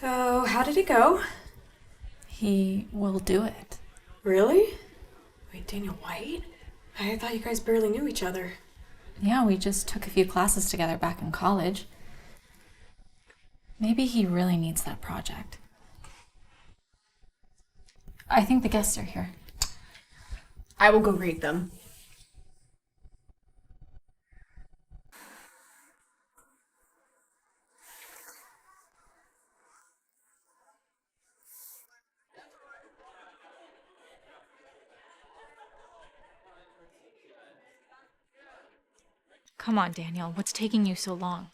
So, how did it go? He will do it. Really? Wait, Daniel White? I thought you guys barely knew each other. Yeah, we just took a few classes together back in college. Maybe he really needs that project. I think the guests are here. I will go read them. Come on, Daniel. What's taking you so long?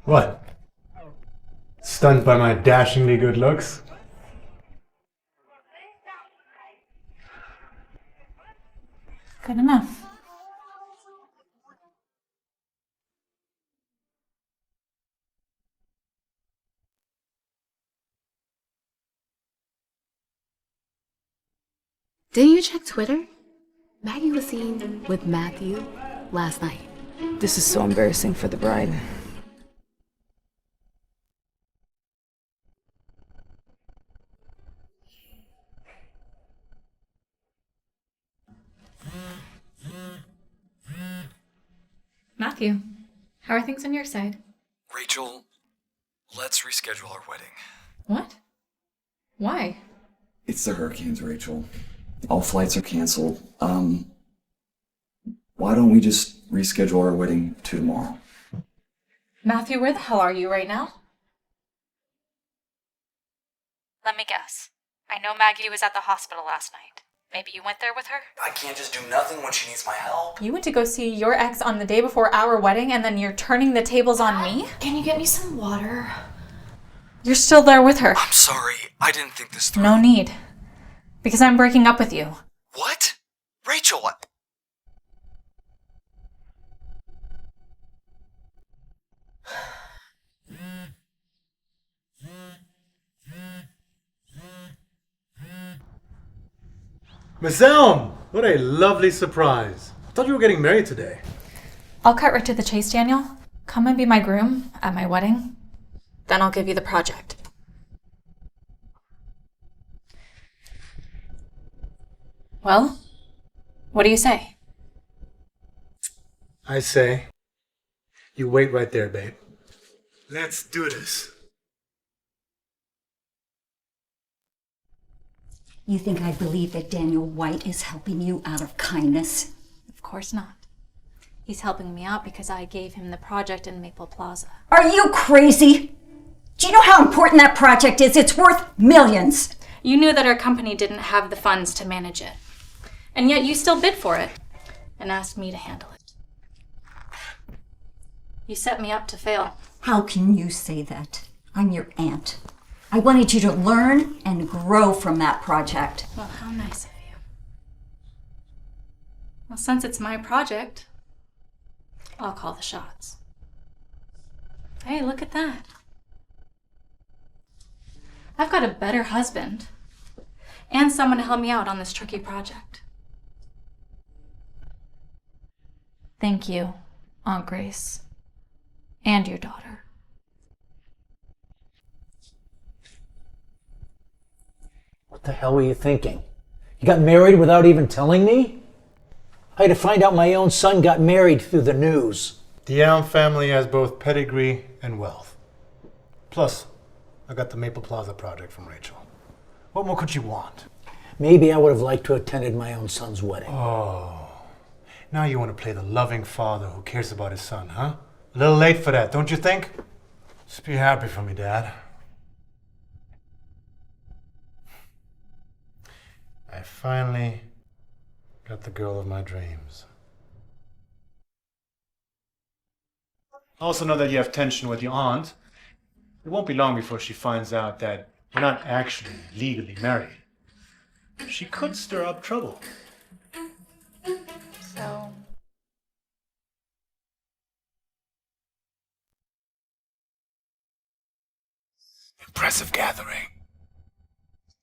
What? Stunned by my dashingly good looks? Good enough. Didn't you check Twitter? Maggie was seen with Matthew last night. This is so embarrassing for the bride. Matthew, how are things on your side? Rachel, let's reschedule our wedding. What? Why? It's the hurricanes, Rachel. All flights are canceled. Why don't we just reschedule our wedding to tomorrow? Matthew, where the hell are you right now? Let me guess. I know Maggie was at the hospital last night. Maybe you went there with her? I can't just do nothing when she needs my help. You went to go see your ex on the day before our wedding, and then you're turning the tables on me? Can you get me some water? You're still there with her. I'm sorry, I didn't think this through. No need. Because I'm breaking up with you. What? Rachel, what? Miss Elm! What a lovely surprise. I thought you were getting married today. I'll cut right to the chase, Daniel. Come and be my groom at my wedding. Then I'll give you the project. Well, what do you say? I say, you wait right there, babe. Let's do this. You think I believe that Daniel White is helping you out of kindness? Of course not. He's helping me out because I gave him the project in Maple Plaza. Are you crazy? Do you know how important that project is? It's worth millions. You knew that our company didn't have the funds to manage it. And yet you still bid for it and asked me to handle it. You set me up to fail. How can you say that? I'm your aunt. I wanted you to learn and grow from that project. Well, how nice of you. Well, since it's my project, I'll call the shots. Hey, look at that. I've got a better husband and someone to help me out on this tricky project. Thank you, Aunt Grace, and your daughter. What the hell were you thinking? You got married without even telling me? I had to find out my own son got married through the news. The Elm family has both pedigree and wealth. Plus, I got the Maple Plaza project from Rachel. What more could you want? Maybe I would have liked to have attended my own son's wedding. Oh, now you want to play the loving father who cares about his son, huh? A little late for that, don't you think? Just be happy for me, Dad. I finally got the girl of my dreams. I also know that you have tension with your aunt. It won't be long before she finds out that you're not actually legally married. She could stir up trouble. So, Impressive gathering.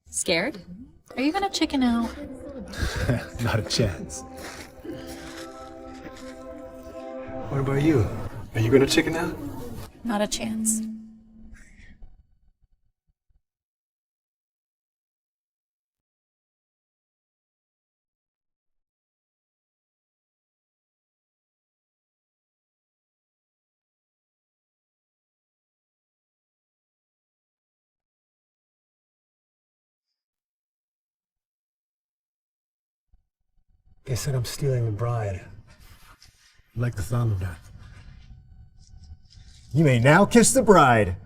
Scared? Are you gonna chicken out? Not a chance. What about you? Are you gonna chicken out? Not a chance. They said I'm stealing the bride. I like the sound of that. You may now kiss the bride.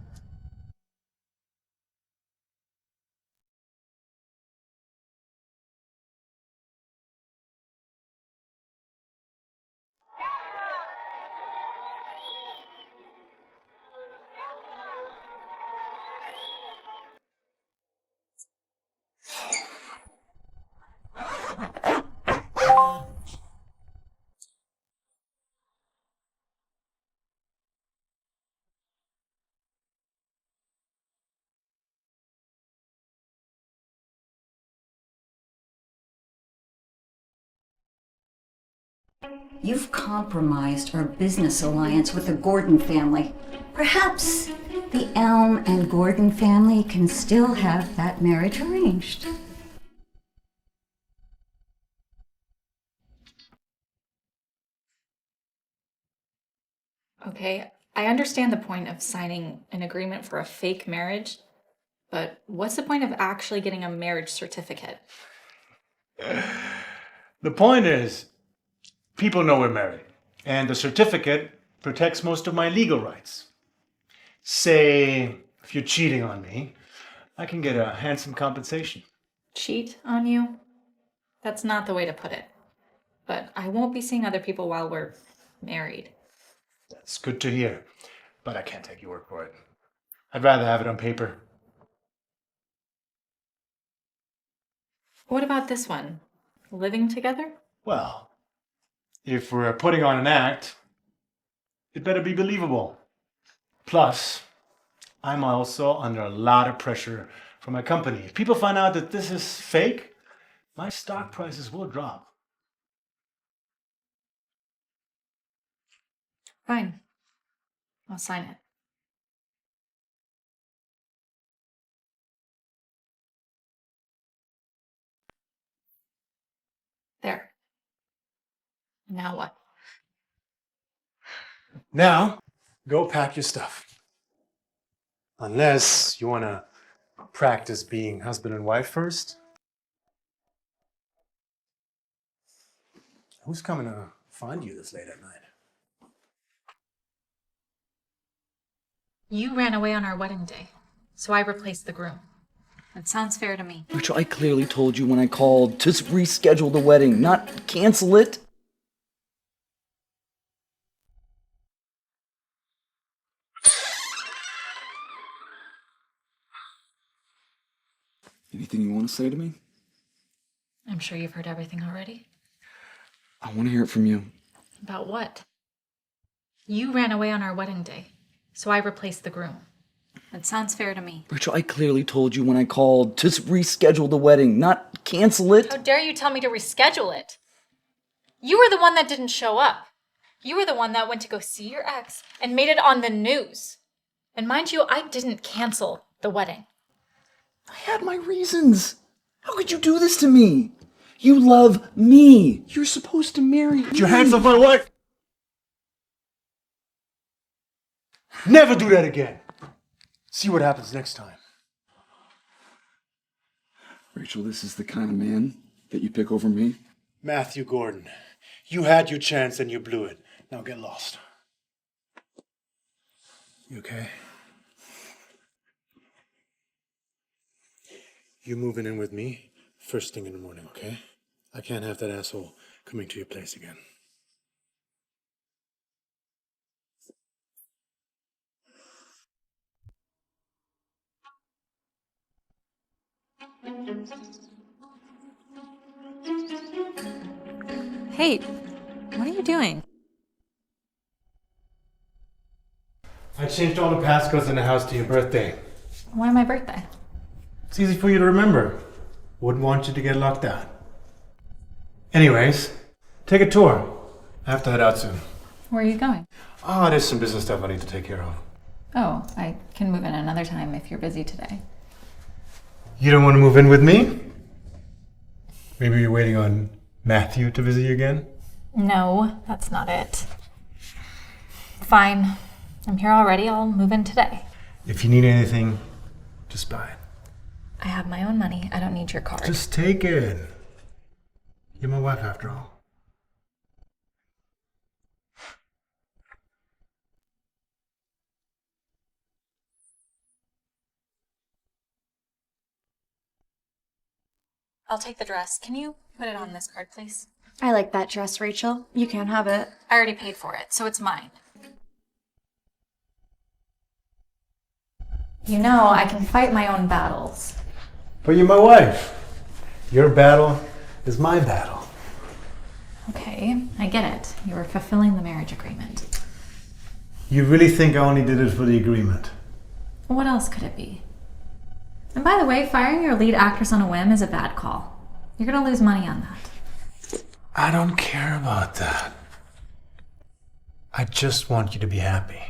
You've compromised our business alliance with the Gordon family. Perhaps the Elm and Gordon family can still have that marriage arranged. Okay, I understand the point of signing an agreement for a fake marriage, but what's the point of actually getting a marriage certificate? The point is, people know we're married, and the certificate protects most of my legal rights. Say, if you're cheating on me, I can get a handsome compensation. Cheat on you? That's not the way to put it. But I won't be seeing other people while we're married. That's good to hear, but I can't take your word for it. I'd rather have it on paper. What about this one? Living together? Well, if we're putting on an act, it better be believable. Plus, I'm also under a lot of pressure from my company. If people find out that this is fake, my stock prices will drop. Fine. I'll sign it. There. Now what? Now, go pack your stuff. Unless you want to practice being husband and wife first. Who's coming to find you this late at night? You ran away on our wedding day, so I replaced the groom. That sounds fair to me. Rachel, I clearly told you when I called to reschedule the wedding, not cancel it. Anything you want to say to me? I'm sure you've heard everything already. I want to hear it from you. About what? You ran away on our wedding day, so I replaced the groom. That sounds fair to me. Rachel, I clearly told you when I called to reschedule the wedding, not cancel it. How dare you tell me to reschedule it? You were the one that didn't show up. You were the one that went to go see your ex and made it on the news. And mind you, I didn't cancel the wedding. I had my reasons. How could you do this to me? You love me. You're supposed to marry me. Get your hands off my wife! Never do that again. See what happens next time. Rachel, this is the kind of man that you pick over me? Matthew Gordon, you had your chance and you blew it. Now get lost. You okay? You moving in with me first thing in the morning, okay? I can't have that asshole coming to your place again. Hey, what are you doing? I changed all the passcodes in the house to your birthday. Why my birthday? It's easy for you to remember. Wouldn't want you to get locked out. Anyways, take a tour. I have to head out soon. Where are you going? There's some business stuff I need to take care of. Oh, I can move in another time if you're busy today. You don't want to move in with me? Maybe you're waiting on Matthew to visit you again? No, that's not it. Fine. I'm here already. I'll move in today. If you need anything, just buy it. I have my own money. I don't need your card. Just take it. You're my wife after all. I'll take the dress. Can you put it on this card, please? I like that dress, Rachel. You can have it. I already paid for it, so it's mine. You know, I can fight my own battles. But you're my wife. Your battle is my battle. Okay, I get it. You were fulfilling the marriage agreement. You really think I only did it for the agreement? What else could it be? And by the way, firing your lead actress on a whim is a bad call. You're gonna lose money on that. I don't care about that. I just want you to be happy.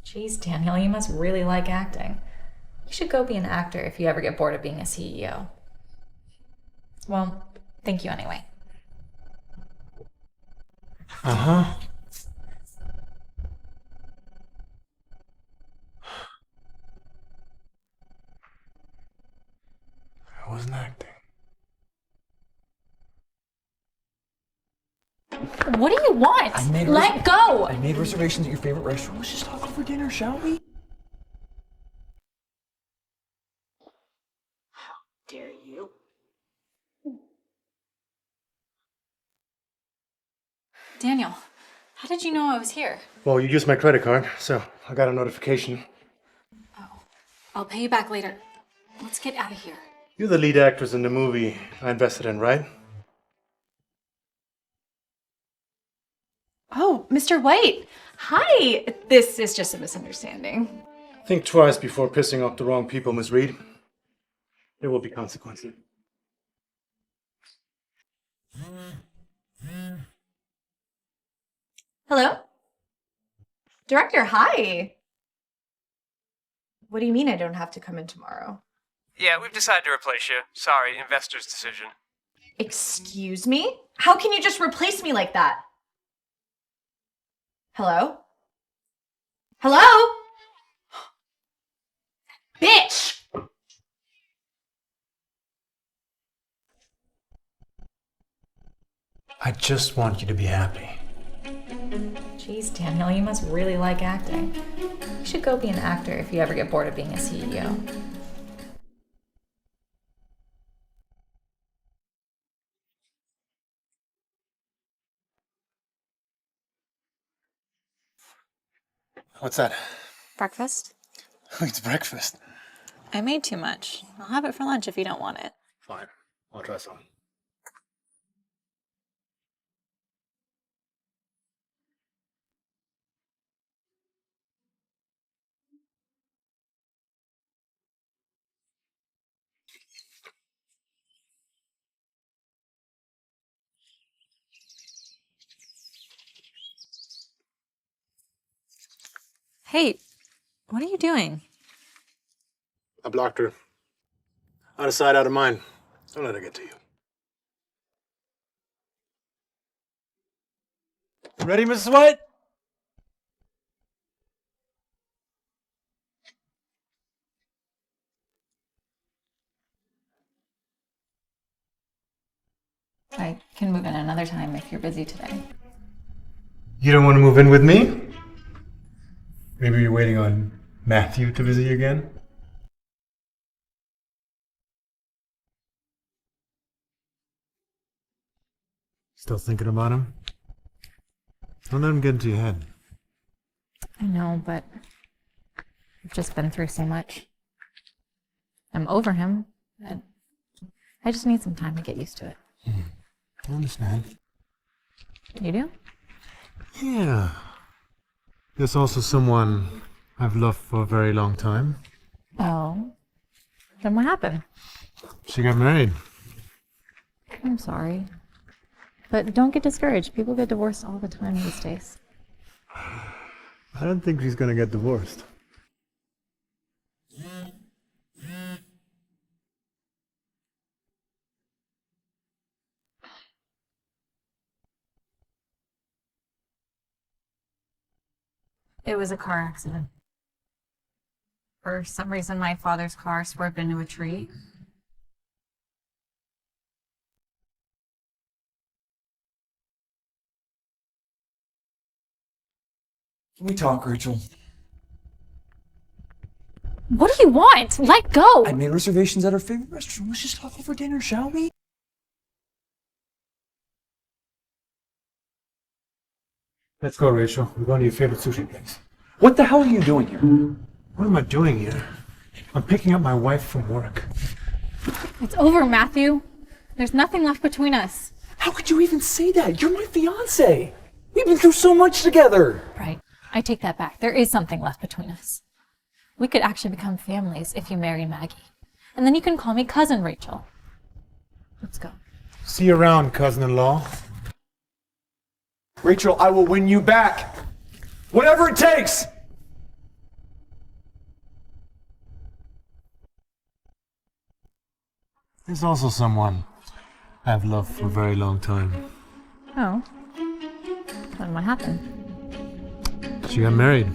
Jeez, Daniel, you must really like acting. You should go be an actor if you ever get bored of being a CEO. Well, thank you anyway. Uh-huh. I wasn't acting. What do you want? Let go! I made reservations at your favorite restaurant. Let's just talk over dinner, shall we? How dare you? Daniel, how did you know I was here? Well, you used my credit card, so I got a notification. I'll pay you back later. Let's get out of here. You're the lead actress in the movie I invested in, right? Oh, Mr. White. Hi. This is just a misunderstanding. Think twice before pissing off the wrong people, Miss Reed. There will be consequences. Hello? Director, hi. What do you mean I don't have to come in tomorrow? Yeah, we've decided to replace you. Sorry, investor's decision. Excuse me? How can you just replace me like that? Hello? Hello? Bitch! I just want you to be happy. Jeez, Daniel, you must really like acting. You should go be an actor if you ever get bored of being a CEO. What's that? Breakfast? It's breakfast. I made too much. I'll have it for lunch if you don't want it. Fine. I'll try some. Hey, what are you doing? I blocked her. Out of sight, out of mind. Don't let her get to you. Ready, Mrs. White? I can move in another time if you're busy today. You don't want to move in with me? Maybe you're waiting on Matthew to visit you again? Still thinking about him? Don't let him get into your head. I know, but I've just been through so much. I'm over him, but I just need some time to get used to it. I understand. You do? Yeah. There's also someone I've loved for a very long time. Oh. Then what happened? She got married. I'm sorry. But don't get discouraged. People get divorced all the time these days. I don't think she's gonna get divorced. It was a car accident. For some reason, my father's car swerved into a tree. Can we talk, Rachel? What do you want? Let go! I made reservations at our favorite restaurant. Let's just talk over dinner, shall we? Let's go, Rachel. We're going to your favorite sushi place. What the hell are you doing here? What am I doing here? I'm picking up my wife from work. It's over, Matthew. There's nothing left between us. How could you even say that? You're my fiance. We've been through so much together. Right. I take that back. There is something left between us. We could actually become families if you marry Maggie. And then you can call me Cousin Rachel. Let's go. See you around, cousin-in-law. Rachel, I will win you back. Whatever it takes. There's also someone I've loved for a very long time. Oh. Then what happened? She got married.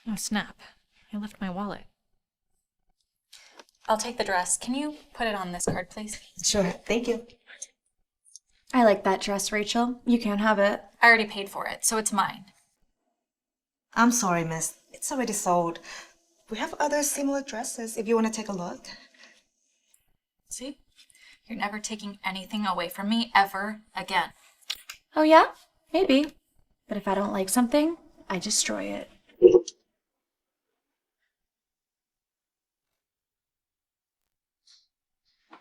Oh, snap. I left my wallet. I'll take the dress. Can you put it on this card, please? Sure, thank you. I like that dress, Rachel. You can't have it. I already paid for it, so it's mine. I'm sorry, miss. It's already sold. We have other similar dresses if you want to take a look. See? You're never taking anything away from me ever again. Oh yeah? Maybe. But if I don't like something, I destroy it.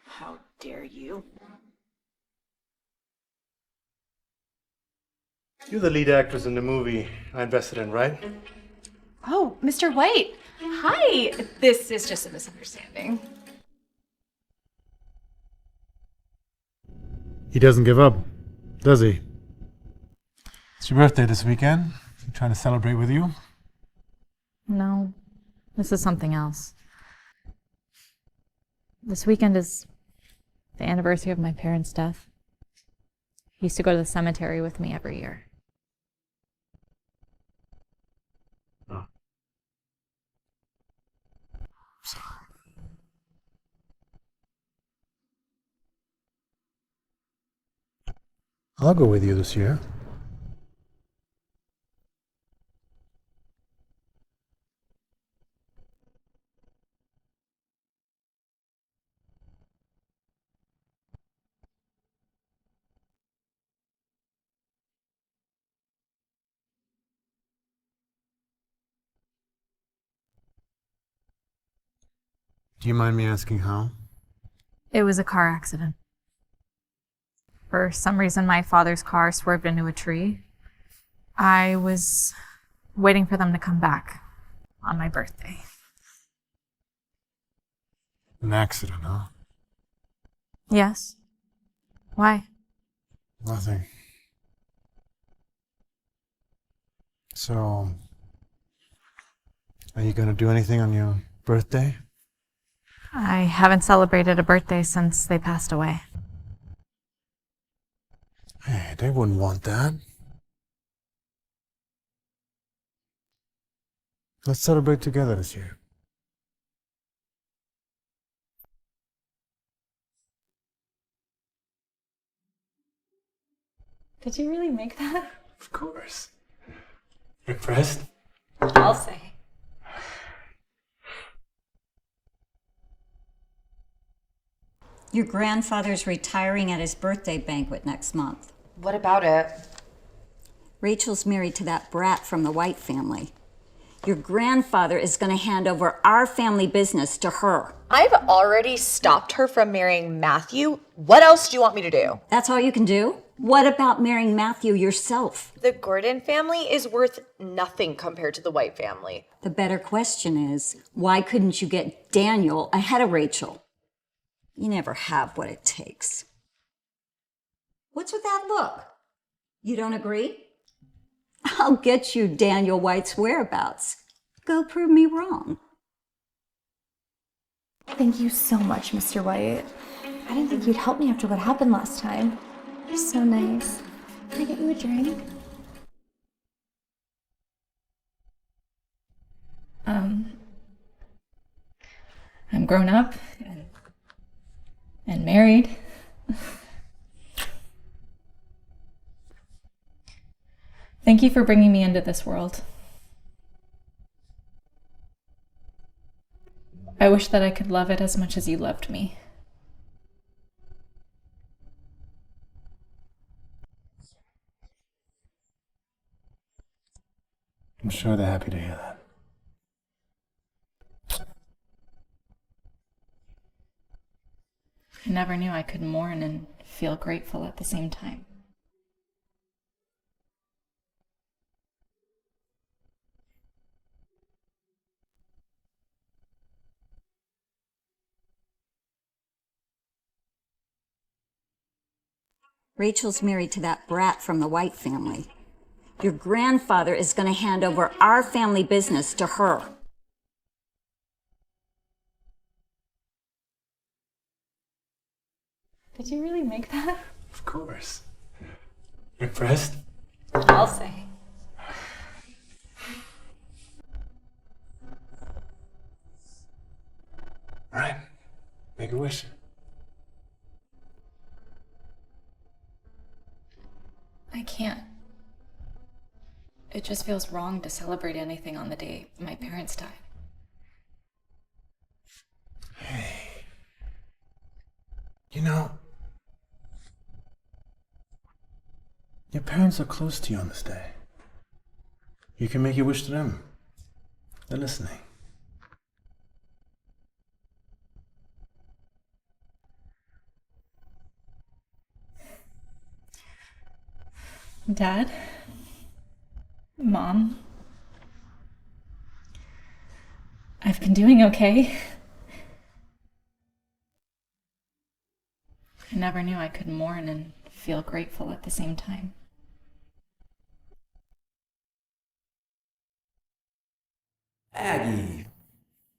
How dare you? You're the lead actress in the movie I invested in, right? Oh, Mr. White. Hi. This is just a misunderstanding. He doesn't give up, does he? It's your birthday this weekend. I'm trying to celebrate with you. No. This is something else. This weekend is the anniversary of my parents' death. He used to go to the cemetery with me every year. Oh. I'll go with you this year. Do you mind me asking how? It was a car accident. For some reason, my father's car swerved into a tree. I was waiting for them to come back on my birthday. An accident, huh? Yes. Why? Nothing. So, are you gonna do anything on your birthday? I haven't celebrated a birthday since they passed away. Hey, they wouldn't want that. Let's celebrate together this year. Did you really make that? Of course. Impressed? I'll say. Your grandfather's retiring at his birthday banquet next month. What about it? Rachel's married to that brat from the White family. Your grandfather is going to hand over our family business to her. I've already stopped her from marrying Matthew. What else do you want me to do? That's all you can do? What about marrying Matthew yourself? The Gordon family is worth nothing compared to the White family. The better question is, why couldn't you get Daniel ahead of Rachel? You never have what it takes. What's with that look? You don't agree? I'll get you Daniel White's whereabouts. Go prove me wrong. Thank you so much, Mr. White. I didn't think you'd help me after what happened last time. You're so nice. Can I get you a drink? I'm grown up and married. Thank you for bringing me into this world. I wish that I could love it as much as you loved me. I'm sure they're happy to hear that. I never knew I could mourn and feel grateful at the same time. Rachel's married to that brat from the White family. Your grandfather is going to hand over our family business to her. Did you really make that? Of course. Impressed? I'll say. All right. Make a wish. I can't. It just feels wrong to celebrate anything on the day my parents died. Hey. You know, your parents are close to you on this day. You can make your wish to them. They're listening. Dad? Mom? I've been doing okay. I never knew I could mourn and feel grateful at the same time. Aggie,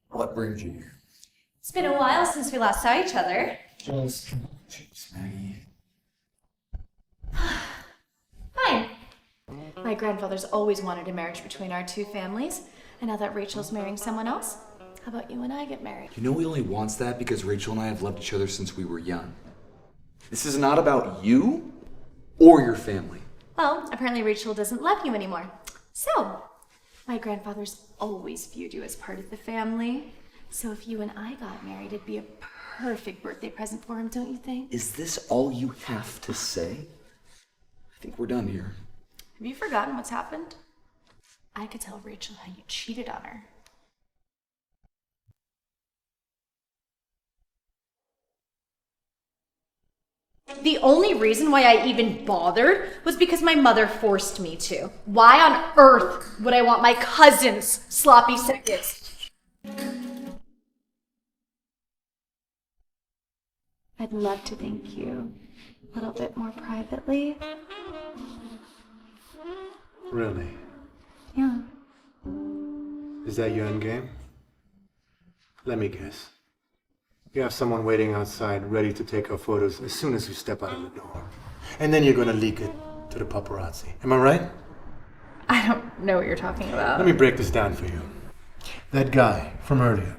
what brings you here? It's been a while since we last saw each other. Just Maggie. Fine. My grandfather's always wanted a marriage between our two families, and now that Rachel's marrying someone else, how about you and I get married? You know he only wants that because Rachel and I have loved each other since we were young. This is not about you or your family. Well, apparently Rachel doesn't love you anymore. So, my grandfather's always viewed you as part of the family. So if you and I got married, it'd be a perfect birthday present for him, don't you think? Is this all you have to say? I think we're done here. Have you forgotten what's happened? I could tell Rachel how you cheated on her. The only reason why I even bothered was because my mother forced me to. Why on earth would I want my cousin's sloppy seconds? I'd love to thank you a little bit more privately. Really? Yeah. Is that your end game? Let me guess. You have someone waiting outside ready to take our photos as soon as you step out of the door. And then you're gonna leak it to the paparazzi. Am I right? I don't know what you're talking about. Let me break this down for you. That guy from earlier,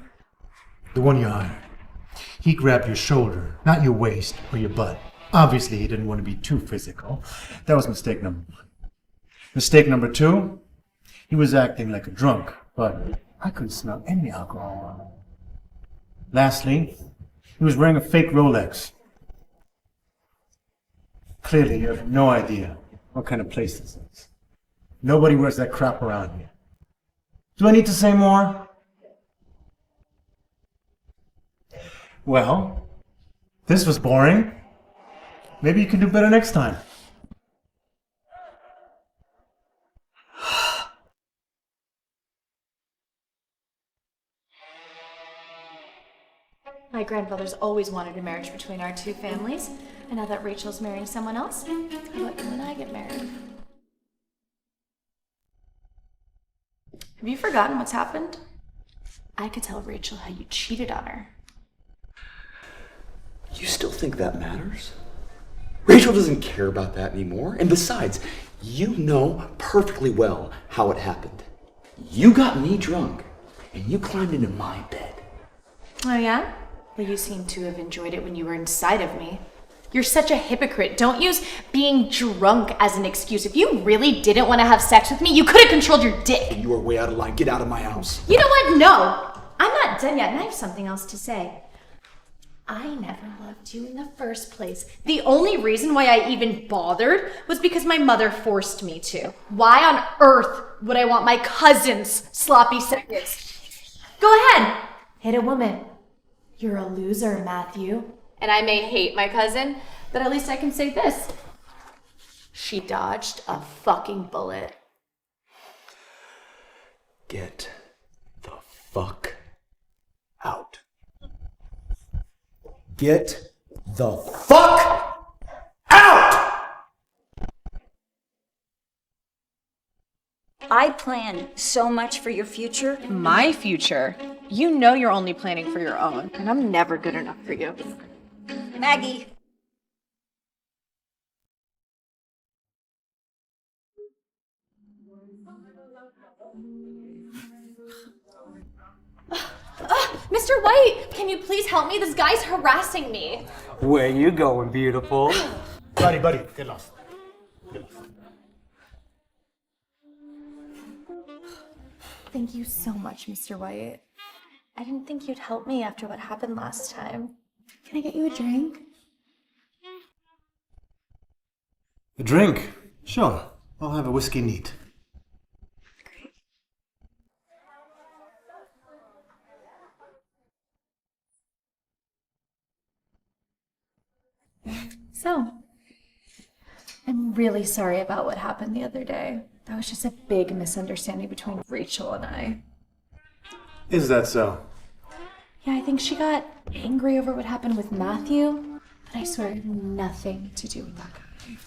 the one you hired, he grabbed your shoulder, not your waist or your butt. Obviously, he didn't want to be too physical. That was mistake number one. Mistake number two, he was acting like a drunk, but I couldn't smell any alcohol on him. Lastly, he was wearing a fake Rolex. Clearly, you have no idea what kind of place this is. Nobody wears that crap around here. Do I need to say more? Well, this was boring. Maybe you can do better next time. My grandfather's always wanted a marriage between our two families, and now that Rachel's marrying someone else, how about you and I get married? Have you forgotten what's happened? I could tell Rachel how you cheated on her. You still think that matters? Rachel doesn't care about that anymore. And besides, you know perfectly well how it happened. You got me drunk, and you climbed into my bed. Oh yeah? Well, you seem to have enjoyed it when you were inside of me. You're such a hypocrite. Don't use being drunk as an excuse. If you really didn't want to have sex with me, you could have controlled your dick. You are way out of line. Get out of my house. You know what? No! I'm not done yet, and I have something else to say. I never loved you in the first place. The only reason why I even bothered was because my mother forced me to. Why on earth would I want my cousin's sloppy seconds? Go ahead. Hit a woman. You're a loser, Matthew. And I may hate my cousin, but at least I can say this. She dodged a fucking bullet. Get the fuck out. Get the fuck out! I plan so much for your future. My future? You know you're only planning for your own, and I'm never good enough for you. Maggie. Mr. White, can you please help me? This guy's harassing me. Where you going, beautiful? Buddy, get lost. Thank you so much, Mr. White. I didn't think you'd help me after what happened last time. Can I get you a drink? A drink? Sure. I'll have a whiskey neat. So, I'm really sorry about what happened the other day. That was just a big misunderstanding between Rachel and I. Is that so? Yeah, I think she got angry over what happened with Matthew, but I swear it had nothing to do with that guy.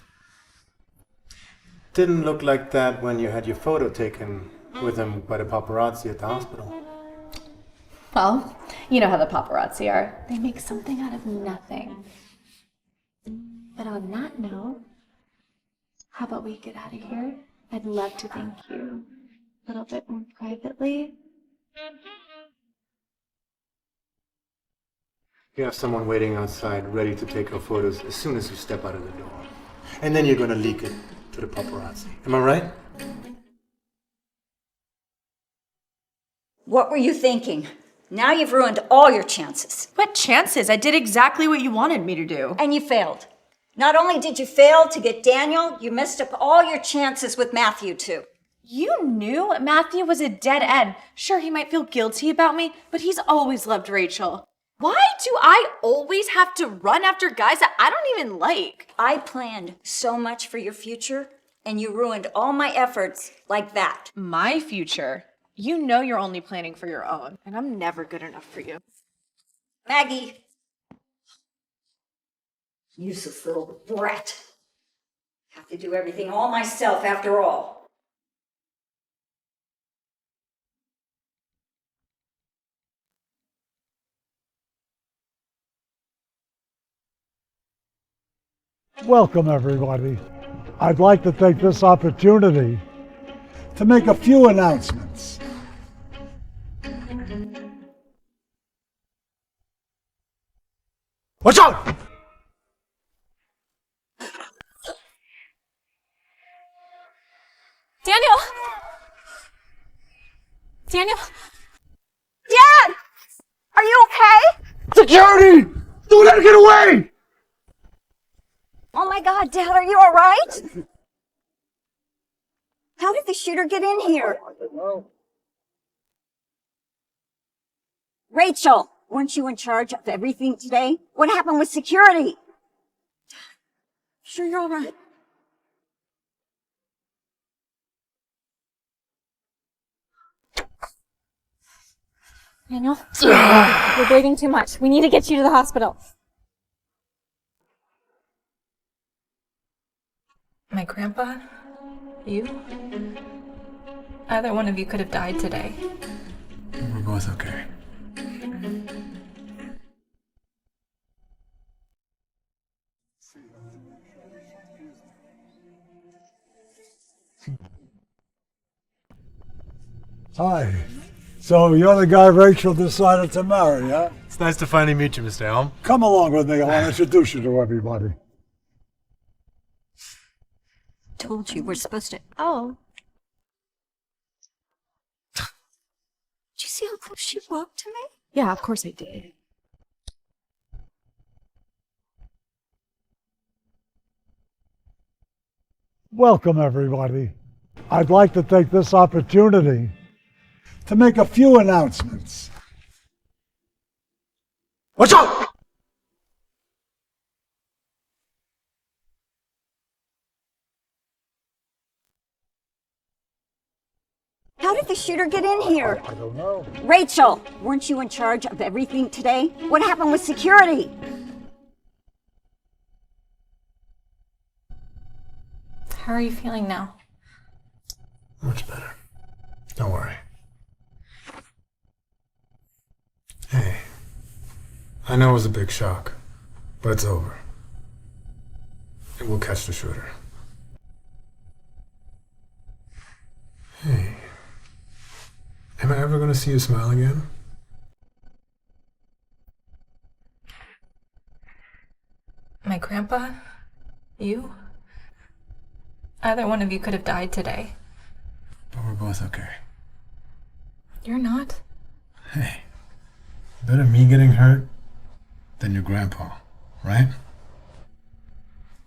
Didn't look like that when you had your photo taken with him by the paparazzi at the hospital. Well, you know how the paparazzi are. They make something out of nothing. But on that note, how about we get out of here? I'd love to thank you a little bit more privately. You have someone waiting outside ready to take our photos as soon as you step out of the door. And then you're gonna leak it to the paparazzi. Am I right? What were you thinking? Now you've ruined all your chances. What chances? I did exactly what you wanted me to do. And you failed. Not only did you fail to get Daniel, you messed up all your chances with Matthew, too. You knew Matthew was a dead end. Sure, he might feel guilty about me, but he's always loved Rachel. Why do I always have to run after guys that I don't even like? I planned so much for your future, and you ruined all my efforts like that. My future? You know you're only planning for your own, and I'm never good enough for you. Maggie. Useless little brat. Have to do everything all myself after all. Welcome, everybody. I'd like to take this opportunity to make a few announcements. Watch out! Daniel! Daniel! Dad! Are you okay? Security! Don't let her get away! Oh my God, Dad, are you all right? How did the shooter get in here? Rachel, weren't you in charge of everything today? What happened with security? Sure you're all right. Daniel, you're bleeding too much. We need to get you to the hospital. My grandpa? You? Either one of you could have died today. We're both okay. Hi. So you're the guy Rachel decided to marry, huh? It's nice to finally meet you, Mr. Elm. Come along with me. I want to introduce you to everybody. Told you we're supposed to. Oh. Did you see how close she walked to me? Yeah, of course I did. Welcome, everybody. I'd like to take this opportunity to make a few announcements. Watch out! How did the shooter get in here? I don't know. Rachel, weren't you in charge of everything today? What happened with security? How are you feeling now? Much better. Don't worry. Hey, I know it was a big shock, but it's over. And we'll catch the shooter. Hey, am I ever going to see you smile again? My grandpa? You? Either one of you could have died today. But we're both okay. You're not. Hey, better me getting hurt than your grandpa, right?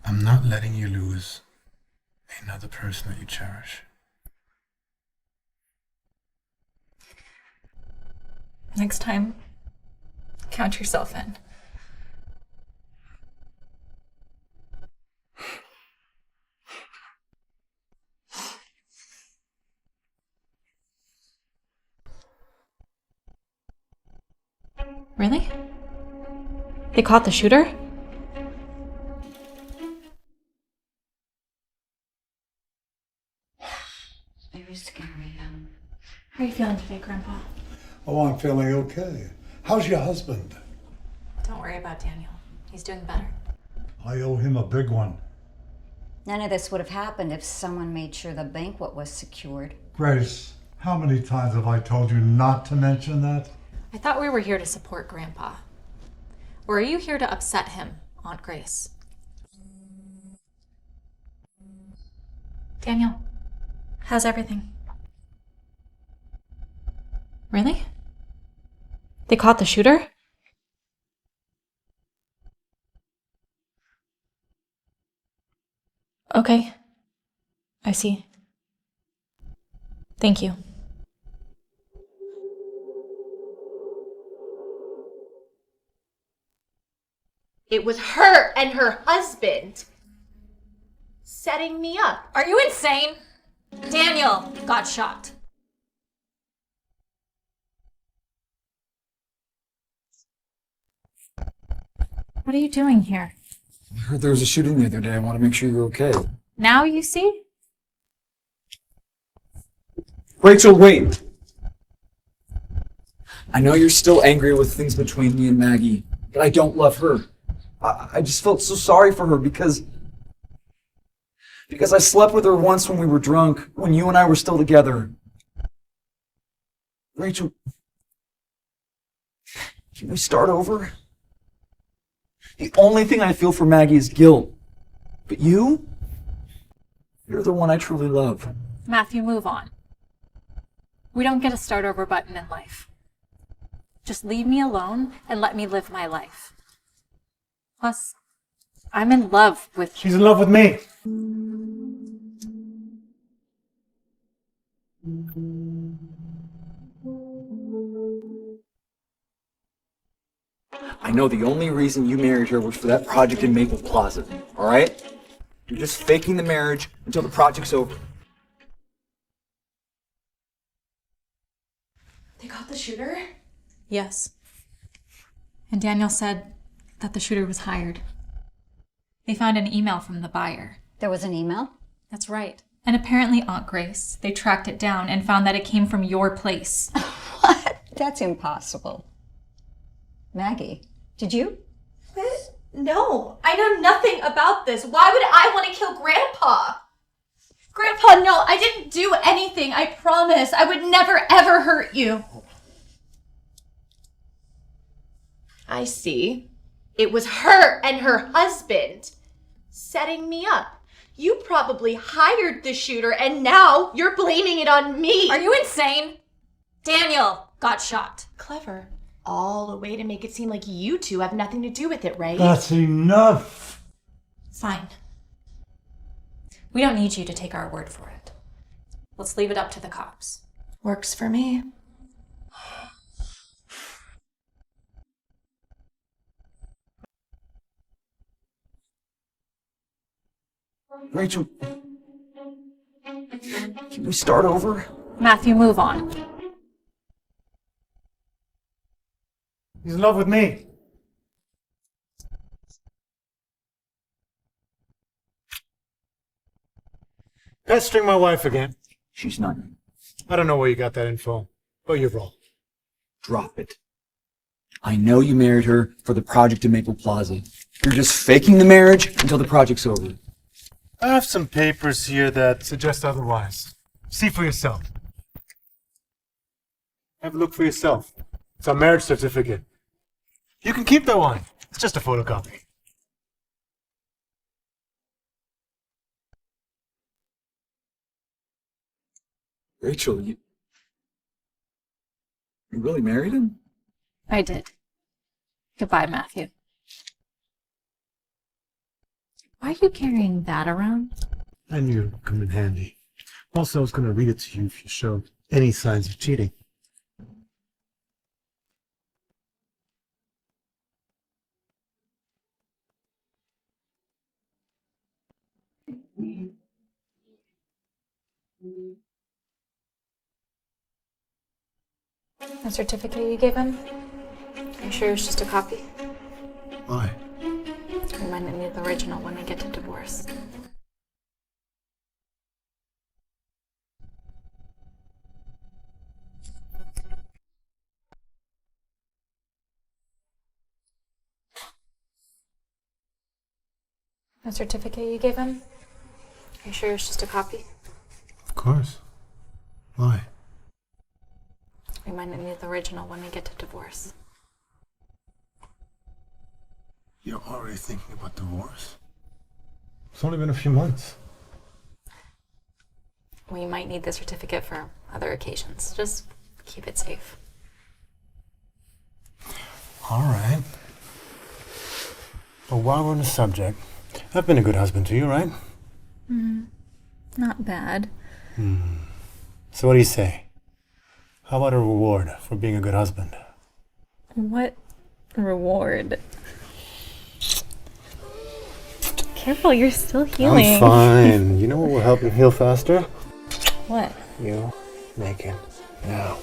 I'm not letting you lose another person that you cherish. Next time, count yourself in. Really? They caught the shooter? Very scary. How are you feeling today, Grandpa? Oh, I'm feeling okay. How's your husband? Don't worry about Daniel. He's doing better. I owe him a big one. None of this would have happened if someone made sure the banquet was secured. Grace, how many times have I told you not to mention that? I thought we were here to support Grandpa. Or are you here to upset him, Aunt Grace? Daniel, how's everything? Really? They caught the shooter? Okay. I see. Thank you. It was her and her husband setting me up. Are you insane? Daniel got shot. What are you doing here? I heard there was a shooting the other day. I want to make sure you're okay. Now you see? Rachel, wait! I know you're still angry with things between me and Maggie, but I don't love her. I just felt so sorry for her because I slept with her once when we were drunk, when you and I were still together. Rachel, can we start over? The only thing I feel for Maggie is guilt. But you're the one I truly love. Matthew, move on. We don't get a start over button in life. Just leave me alone and let me live my life. Plus, I'm in love with... She's in love with me. I know the only reason you married her was for that project in Maple Plaza, all right? You're just faking the marriage until the project's over. They got the shooter? Yes. And Daniel said that the shooter was hired. They found an email from the buyer. There was an email? That's right. And apparently, Aunt Grace, they tracked it down and found that it came from your place. What? That's impossible. Maggie, did you? No, I know nothing about this. Why would I want to kill Grandpa? Grandpa, no, I didn't do anything. I promise. I would never, ever hurt you. I see. It was her and her husband setting me up. You probably hired the shooter and now you're blaming it on me. Are you insane? Daniel got shot. Clever. All a way to make it seem like you two have nothing to do with it, right? That's enough. Fine. We don't need you to take our word for it. Let's leave it up to the cops. Works for me. Rachel, can we start over? Matthew, move on. He's in love with me. Pestering my wife again. She's not. I don't know where you got that info, but you're wrong. Drop it. I know you married her for the project in Maple Plaza. You're just faking the marriage until the project's over. I have some papers here that suggest otherwise. See for yourself. Have a look for yourself. It's our marriage certificate. You can keep that one. It's just a photocopy. Rachel, you really married him? I did. Goodbye, Matthew. Why are you carrying that around? I knew it would come in handy. Also, I was going to read it to you if you showed any signs of cheating. The certificate you gave him? Are you sure it was just a copy? Why? Reminded me of the original when we get to divorce. The certificate you gave him? Are you sure it's just a copy? Of course. Why? Reminded me of the original when we get to divorce. You're already thinking about divorce? It's only been a few months. We might need the certificate for other occasions. Just keep it safe. All right. But while we're on the subject, I've been a good husband to you, right? Not bad. So what do you say? How about a reward for being a good husband? What reward? Careful, you're still healing. I'm fine. You know what will help you heal faster? What? You naked. Now.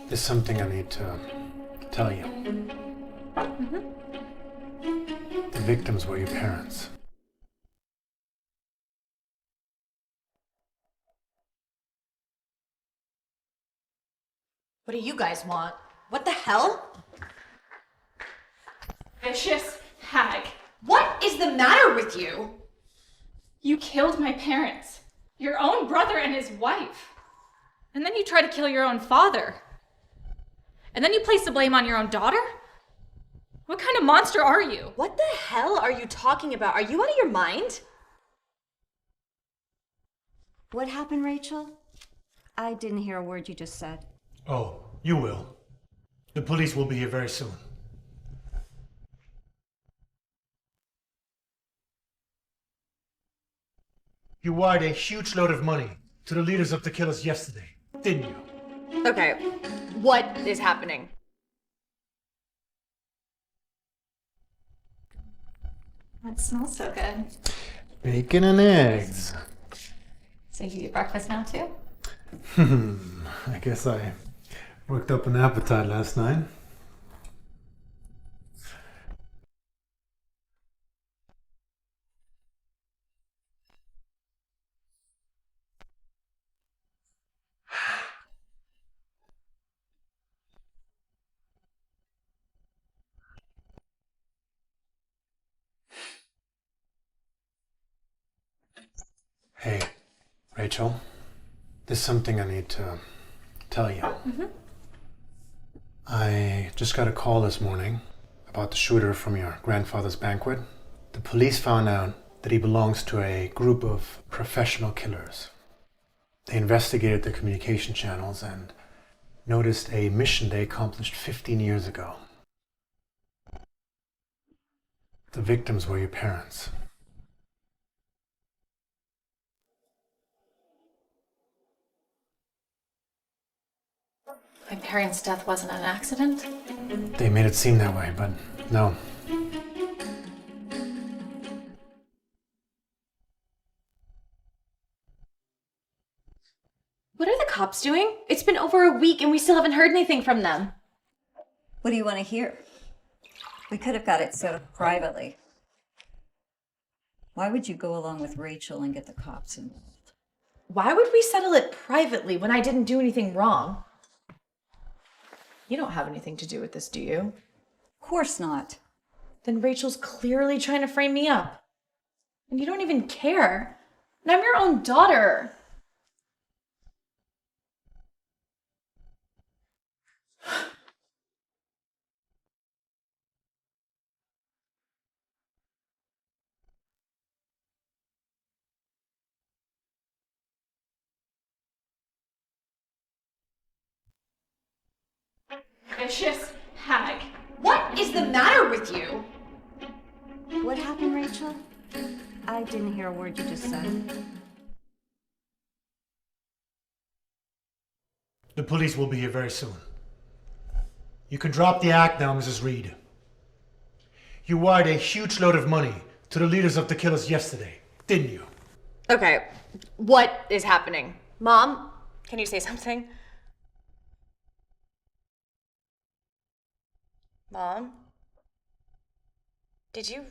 There's something I need to tell you. The victims were your parents. What do you guys want? What the hell? Vicious hag. What is the matter with you? You killed my parents. Your own brother and his wife. And then you try to kill your own father. And then you place the blame on your own daughter? What kind of monster are you? What the hell are you talking about? Are you out of your mind? What happened, Rachel? I didn't hear a word you just said. Oh, You will. The police will be here very soon. You wired a huge load of money to the leaders of the killers yesterday, didn't you? Okay, what is happening? That smells so good. Bacon and eggs. So you eat breakfast now too? I guess I worked up an appetite last night. Hey, Rachel, there's something I need to tell you. I just got a call this morning about the shooter from your grandfather's banquet. The police found out that he belongs to a group of professional killers. They investigated their communication channels and noticed a mission they accomplished 15 years ago. The victims were your parents. My parents' death wasn't an accident? They made it seem that way, but no. What are the cops doing? It's been over a week and we still haven't heard anything from them. What do you want to hear? We could have got it settled privately. Why would you go along with Rachel and get the cops involved? Why would we settle it privately when I didn't do anything wrong? You don't have anything to do with this, do you? Of course not. Then Rachel's clearly trying to frame me up. And you don't even care. And I'm your own daughter. Vicious hag. What is the matter with you? What happened, Rachel? I didn't hear a word you just said. The police will be here very soon. You can drop the act now, Mrs. Reed. You wired a huge load of money to the leaders of the killers yesterday, didn't you? Okay, what is happening? Mom, can you say something? Mom? Did you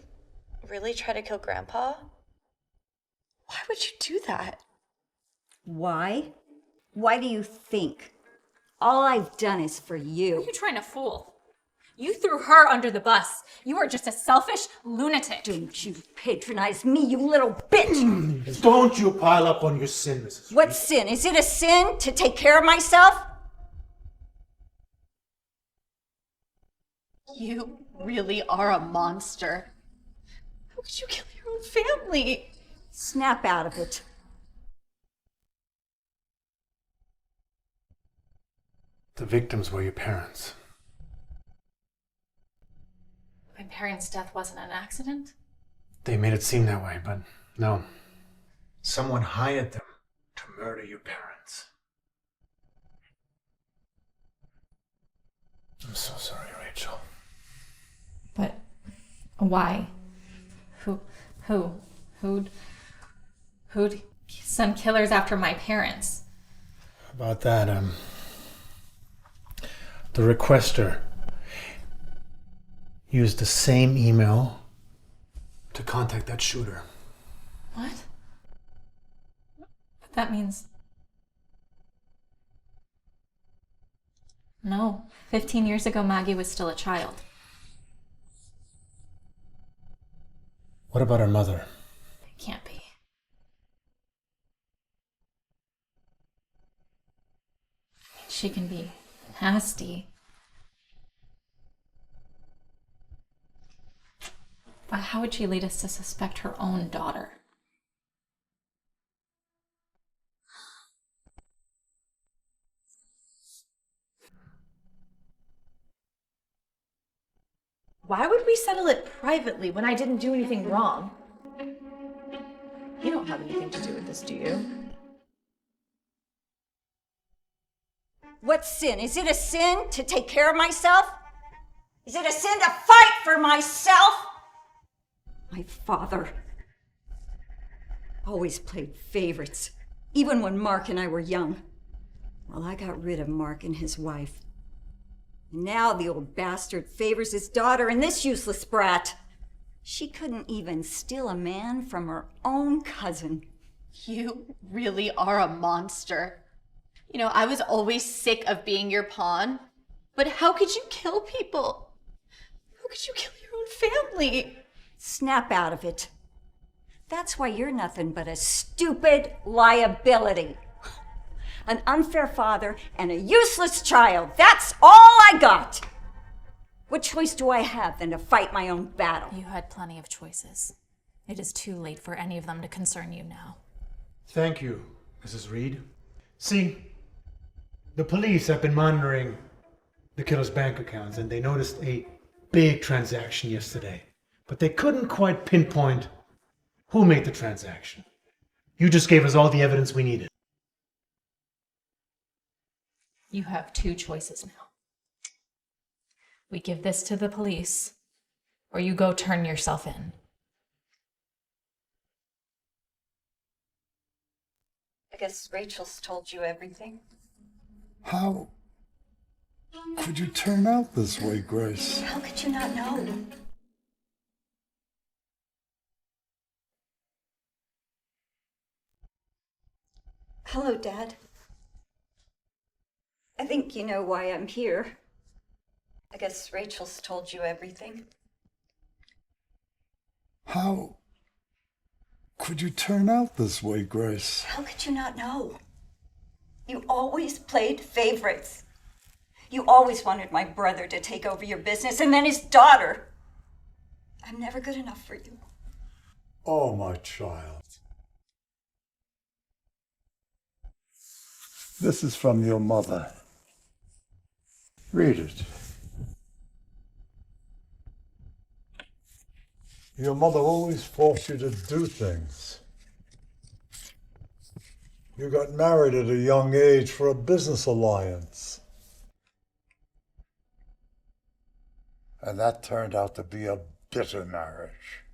really try to kill Grandpa? Why would you do that? Why? Why do you think? All I've done is for you. Who are you trying to fool? You threw her under the bus. You are just a selfish lunatic. Don't you patronize me, you little bitch! Don't you pile up on your sin, Mrs. Reed. What sin? Is it a sin to take care of myself? You really are a monster. How could you kill your own family? Snap out of it. The victims were your parents. My parents' death wasn't an accident? They made it seem that way, but no. Someone hired them to murder your parents. I'm so sorry, Rachel. But why? Who'd send killers after my parents? About that, the requester used the same email to contact that shooter. What? But that means... No, 15 years ago Maggie was still a child. What about her mother? It can't be. She can be nasty. But how would she lead us to suspect her own daughter? Why would we settle it privately when I didn't do anything wrong? You don't have anything to do with this, do you? What sin? Is it a sin to take care of myself? Is it a sin to fight for myself? My father always played favorites, even when Mark and I were young. Well, I got rid of Mark and his wife. Now the old bastard favors his daughter and this useless brat. She couldn't even steal a man from her own cousin. You really are a monster. You know, I was always sick of being your pawn, but how could you kill people? How could you kill your own family? Snap out of it. That's why you're nothing but a stupid liability. An unfair father and a useless child. That's all I got. What choice do I have than to fight my own battle? You had plenty of choices. It is too late for any of them to concern you now. Thank you, Mrs. Reed. See, the police have been monitoring the killer's bank accounts, and they noticed a big transaction yesterday. But they couldn't quite pinpoint who made the transaction. You just gave us all the evidence we needed. You have two choices now. We give this to the police, or you go turn yourself in. I guess Rachel's told you everything. How could you turn out this way, Grace? How could you not know? Hello, Dad. I think you know why I'm here. I guess Rachel's told you everything. How could you turn out this way, Grace? How could you not know? You always played favorites. You always wanted my brother to take over your business and then his daughter. I'm never good enough for you. Oh, my child. This is from your mother. Read it. Your mother always forced you to do things. You got married at a young age for a business alliance. And that turned out to be a bitter marriage.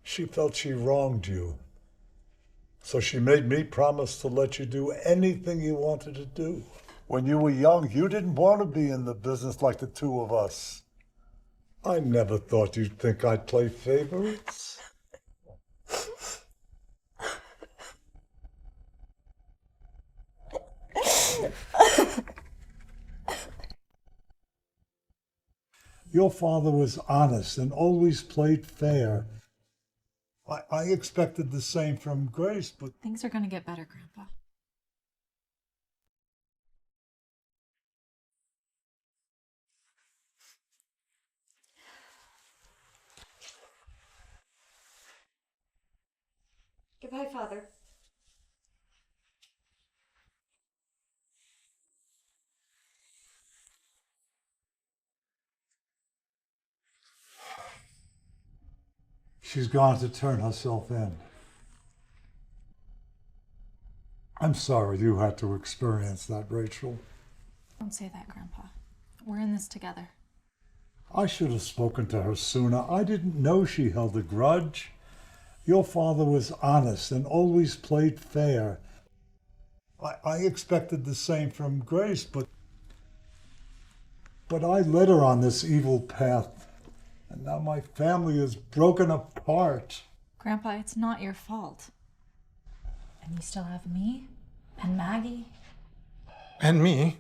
She felt she wronged you. So she made me promise to let you do anything you wanted to do. When you were young, you didn't want to be in the business like the two of us. I never thought you'd think I'd play favorites. Your father was honest and always played fair. I expected the same from Grace, but... Things are gonna get better, Grandpa. Goodbye, Father. She's gone to turn herself in. I'm sorry you had to experience that, Rachel. Don't say that, Grandpa. We're in this together. I should have spoken to her sooner. I didn't know she held a grudge. Your father was honest and always played fair. I expected the same from Grace, but I led her on this evil path. And now my family is broken apart. Grandpa, it's not your fault. And you still have me and Maggie. And me.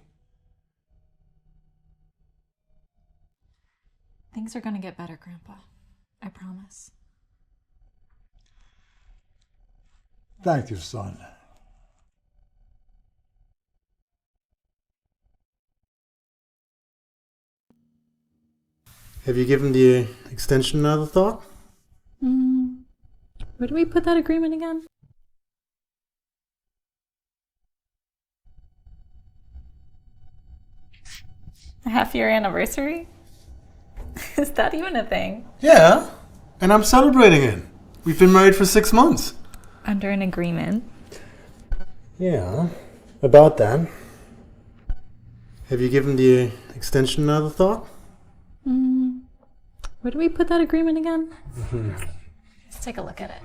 Things are gonna get better, Grandpa. I promise. Thank you, son. Have you given the extension another thought? Where do we put that agreement again? A half-year anniversary? Is that even a thing? Yeah, and I'm celebrating it. We've been married for 6 months. Under an agreement. Yeah, about that. Have you given the extension another thought? Where do we put that agreement again? Let's take a look at it.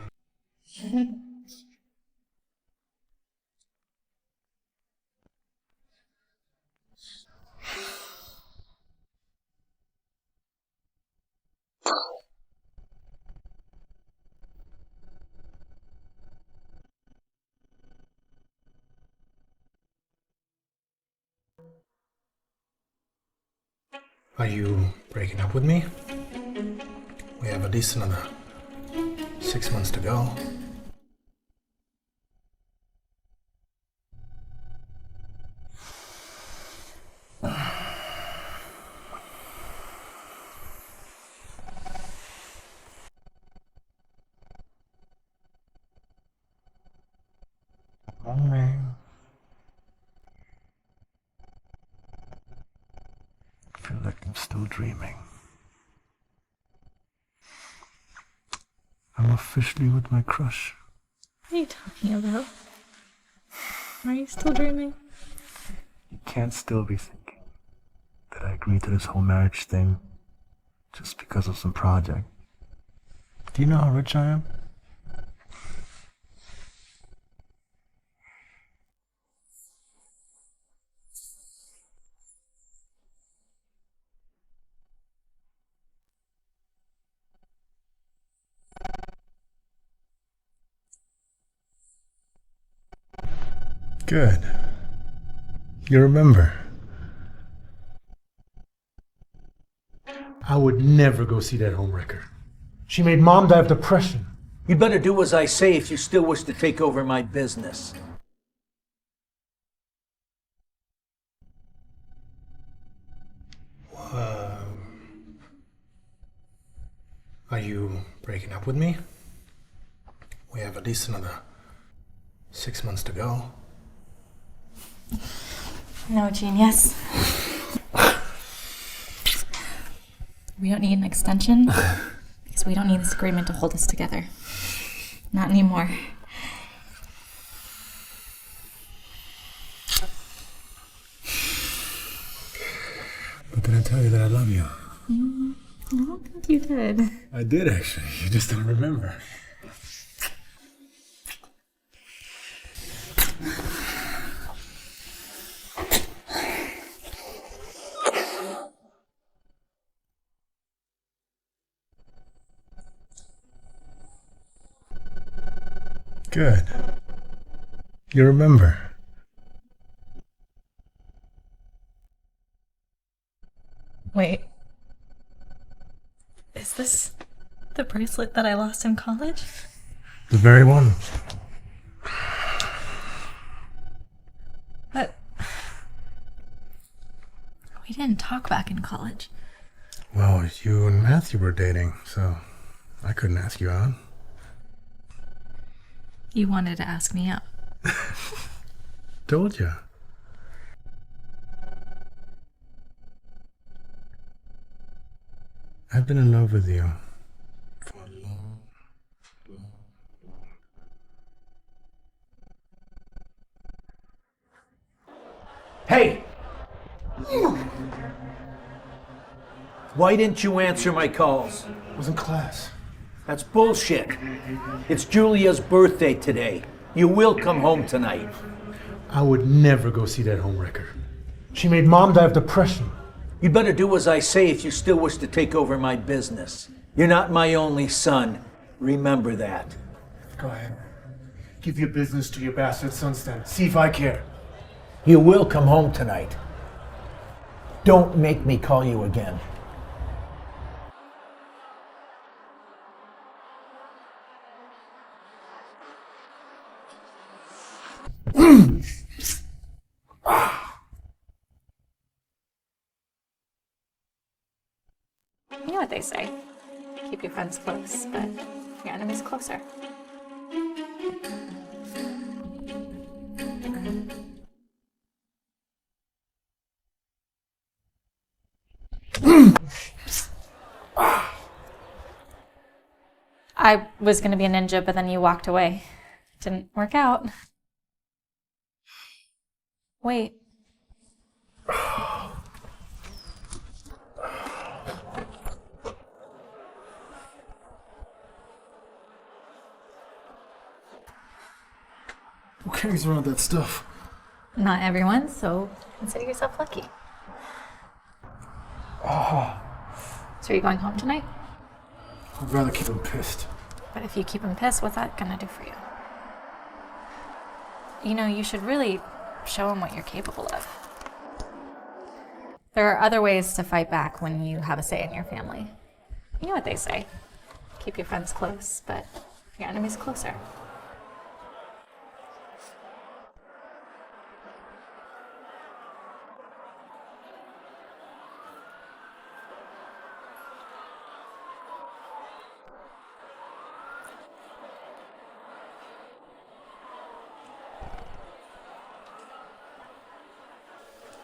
Are you breaking up with me? We have at least another 6 months to go. Alright. I feel like I'm still dreaming. I'm officially with my crush. What are you talking about? Are you still dreaming? You can't still be thinking that I agreed to this whole marriage thing just because of some project. Do you know how rich I am? Good. You remember. I would never go see that homewrecker. She made Mom die of depression. You'd better do as I say if you still wish to take over my business. Are you breaking up with me? We have at least another 6 months to go. No, genius. We don't need an extension because we don't need this agreement to hold us together. Not anymore. But did I tell you that I love you? I don't think you did. I did actually. You just don't remember. Good. You remember. Wait. Is this the bracelet that I lost in college? The very one. But we didn't talk back in college. Well, you and Matthew were dating, so I couldn't ask you out. You wanted to ask me out. Told ya. I've been in love with you for a long, long, Hey! Why didn't you answer my calls? I was in class. That's bullshit. It's Julia's birthday today. You will come home tonight. I would never go see that homewrecker. She made Mom die of depression. You'd better do as I say if you still wish to take over my business. You're not my only son. Remember that. Go ahead. Give your business to your bastard sons then. See if I care. You will come home tonight. Don't make me call you again. You know what they say. Keep your friends close, but your enemies closer. I was going to be a ninja, but then you walked away. Didn't work out. Wait. Who carries around that stuff? Not everyone, so consider yourself lucky. Oh, So are you going home tonight? I'd rather keep him pissed. But if you keep him pissed, what's that gonna do for you? You know, you should really show him what you're capable of. There are other ways to fight back when you have a say in your family. You know what they say. Keep your friends close, but your enemies closer.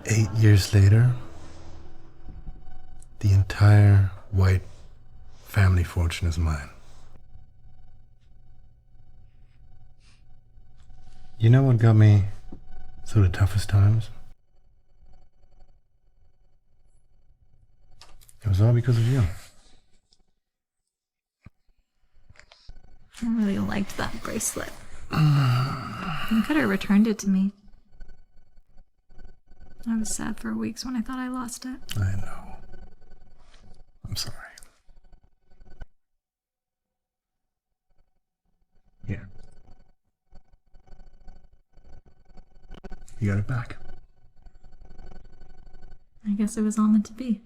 Eight years later, the entire white family fortune is mine. You know what got me through the toughest times? It was all because of you. I really liked that bracelet. You could have returned it to me. I was sad for weeks when I thought I lost it. I know. I'm sorry. Here. You got it back. I guess it was all meant to be.